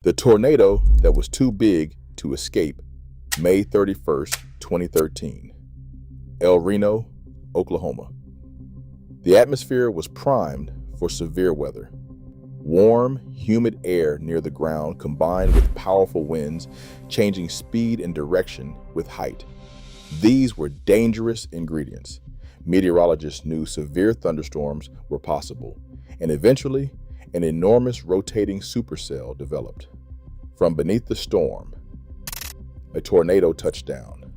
The tornado that was too big to escape, May 31st, 2013, Reno, Oklahoma. The atmosphere was primed for severe weather. Warm, humid air near the ground combined with powerful winds, changing speed and direction with height. These were dangerous ingredients. Meteorologists knew severe thunderstorms were possible, and eventually, an enormous rotating supercell developed. From beneath the storm, a tornado touched down.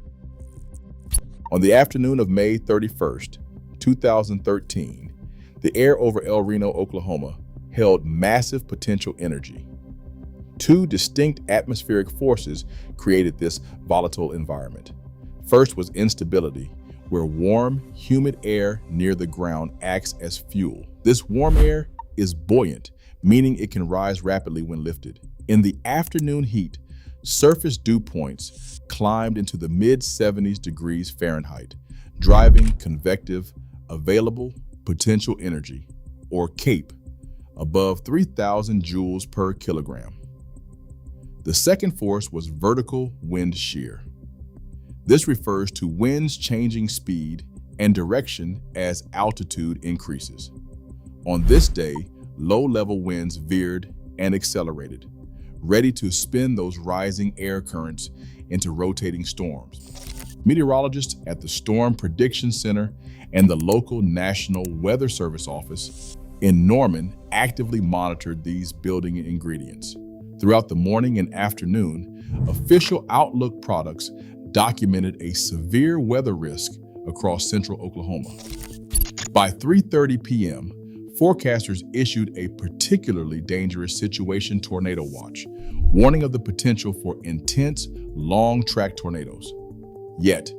On the afternoon of May 31st, 2013, the air over Reno, Oklahoma, held massive potential energy. Two distinct atmospheric forces created this volatile environment. First was instability, where warm, humid air near the ground acts as fuel. This warm air is buoyant, meaning it can rise rapidly when lifted. In the afternoon heat, surface dew points climbed into the mid-70s degrees Fahrenheit, driving convective available potential energy, or CAPE, above 3,000 joules per kilogram. The second force was vertical wind shear. This refers to winds changing speed and direction as altitude increases. On this day, low-level winds veered and accelerated, ready to spin those rising air currents into rotating storms. Meteorologists at the Storm Prediction Center and the local National Weather Service office in Norman actively monitored these building ingredients. Throughout the morning and afternoon, official Outlook products documented a severe weather risk across central Oklahoma. By 3:30 p.m., forecasters issued a particularly dangerous situation tornado watch, warning of the potential for intense, long-track tornadoes. Yet,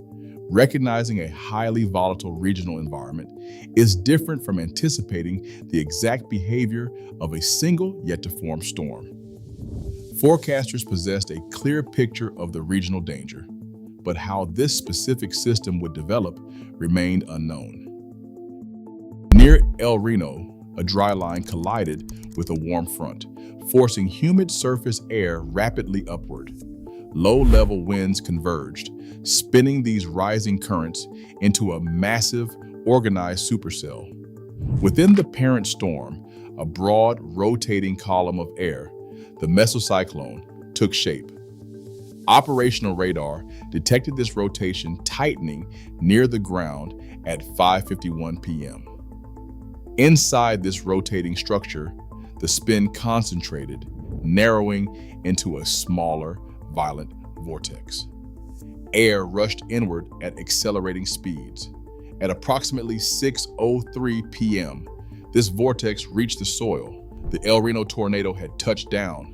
recognizing a highly volatile regional environment is different from anticipating the exact behavior of a single yet-to-form storm. Forecasters possessed a clear picture of the regional danger, but how this specific system would develop remained unknown. Near Reno, a dry line collided with a warm front, forcing humid surface air rapidly upward. Low-level winds converged, spinning these rising currents into a massive, organized supercell. Within the parent storm, a broad, rotating column of air, the mesocyclone, took shape. Operational radar detected this rotation tightening near the ground at 5:51 p.m. Inside this rotating structure, the spin concentrated, narrowing into a smaller, violent vortex. Air rushed inward at accelerating speeds. At approximately 6:03 p.m., this vortex reached the soil. The Reno tornado had touched down.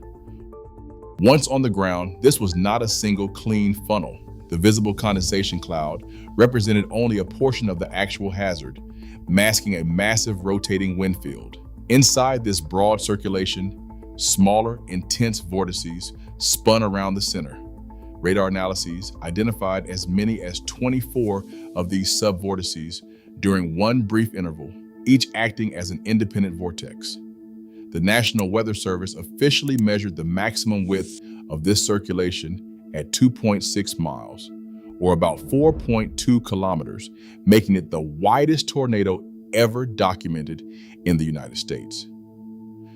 Once on the ground, this was not a single clean funnel. The visible condensation cloud represented only a portion of the actual hazard, masking a massive rotating wind field. Inside this broad circulation, smaller, intense vortices spun around the center. Radar analyses identified as many as 24 of these subvortices during one brief interval, each acting as an independent vortex. The National Weather Service officially measured the maximum width of this circulation at 2.6 miles, or about 4.2 kilometers, making it the widest tornado ever documented in the United States.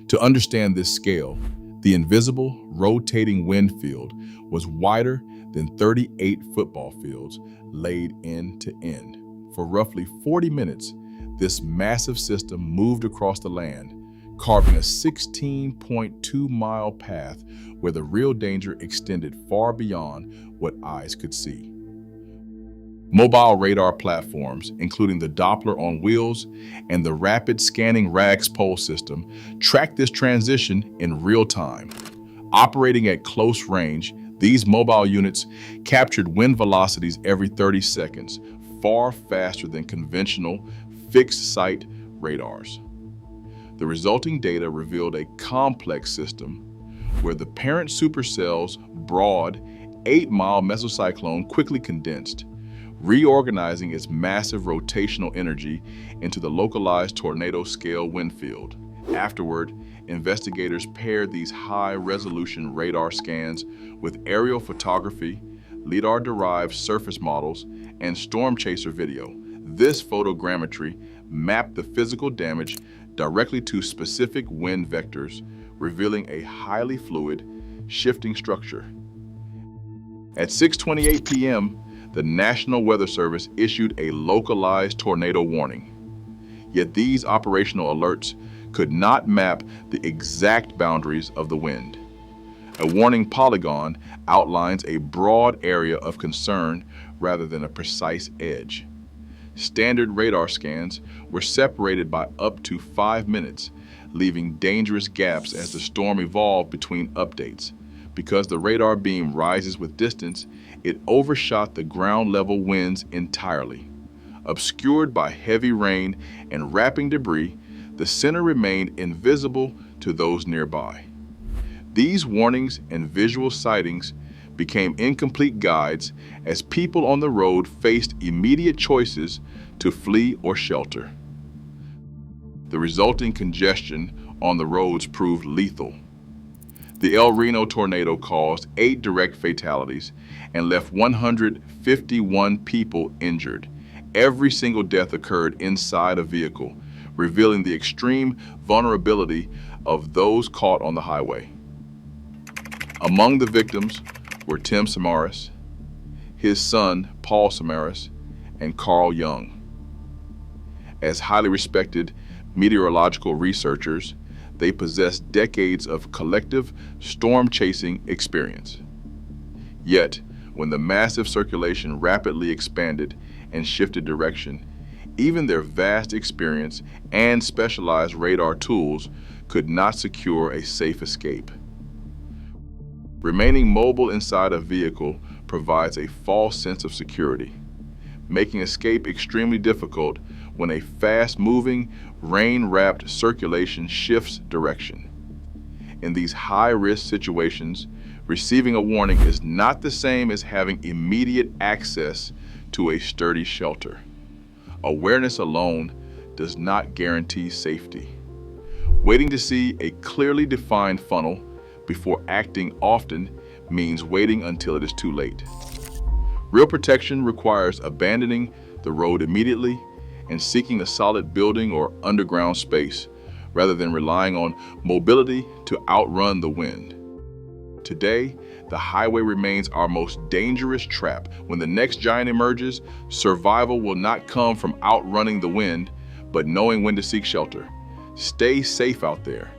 To understand this scale, the invisible, rotating wind field was wider than 38 football fields laid end to end. For roughly 40 minutes, this massive system moved across the land, carving a 16.2-mile path where the real danger extended far beyond what eyes could see. Mobile radar platforms, including the Doppler on wheels and the rapid scanning RAGS pole system, tracked this transition in real time. Operating at close range, these mobile units captured wind velocities every 30 seconds, far faster than conventional fixed-site radars. The resulting data revealed a complex system where the parent supercell's broad, 8-mile mesocyclone quickly condensed, reorganizing its massive rotational energy into the localized tornado-scale wind field. Afterward, investigators paired these high-resolution radar scans with aerial photography, LIDAR-derived surface models, and storm chaser video. This photogrammetry mapped the physical damage directly to specific wind vectors, revealing a highly fluid, shifting structure. At 6:28 p.m., the National Weather Service issued a localized tornado warning. Yet these operational alerts could not map the exact boundaries of the wind. A warning polygon outlines a broad area of concern rather than a precise edge. Standard radar scans were separated by up to 5 minutes, leaving dangerous gaps as the storm evolved between updates. Because the radar beam rises with distance, it overshot the ground-level winds entirely. Obscured by heavy rain and wrapping debris, the center remained invisible to those nearby. These warnings and visual sightings became incomplete guides as people on the road faced immediate choices to flee or shelter. The resulting congestion on the roads proved lethal. The El Reno tornado caused 8 direct fatalities and left 151 people injured. Every single death occurred inside a vehicle, revealing the extreme vulnerability of those caught on the highway. Among the victims were Tim Samaras, his son Paul Samaras, and Carl Young. As highly respected meteorological researchers, they possess decades of collective storm-chasing experience. Yet, when the massive circulation rapidly expanded and shifted direction, even their vast experience and specialized radar tools could not secure a safe escape. Remaining mobile inside a vehicle provides a false sense of security, making escape extremely difficult when a fast-moving, rain-wrapped circulation shifts direction. In these high-risk situations, receiving a warning is not the same as having immediate access to a sturdy shelter. Awareness alone does not guarantee safety. Waiting to see a clearly defined funnel before acting often means waiting until it is too late. Real protection requires abandoning the road immediately and seeking a solid building or underground space, rather than relying on mobility to outrun the wind. Today, the highway remains our most dangerous trap. When the next giant emerges, survival will not come from outrunning the wind, but knowing when to seek shelter. Stay safe out there.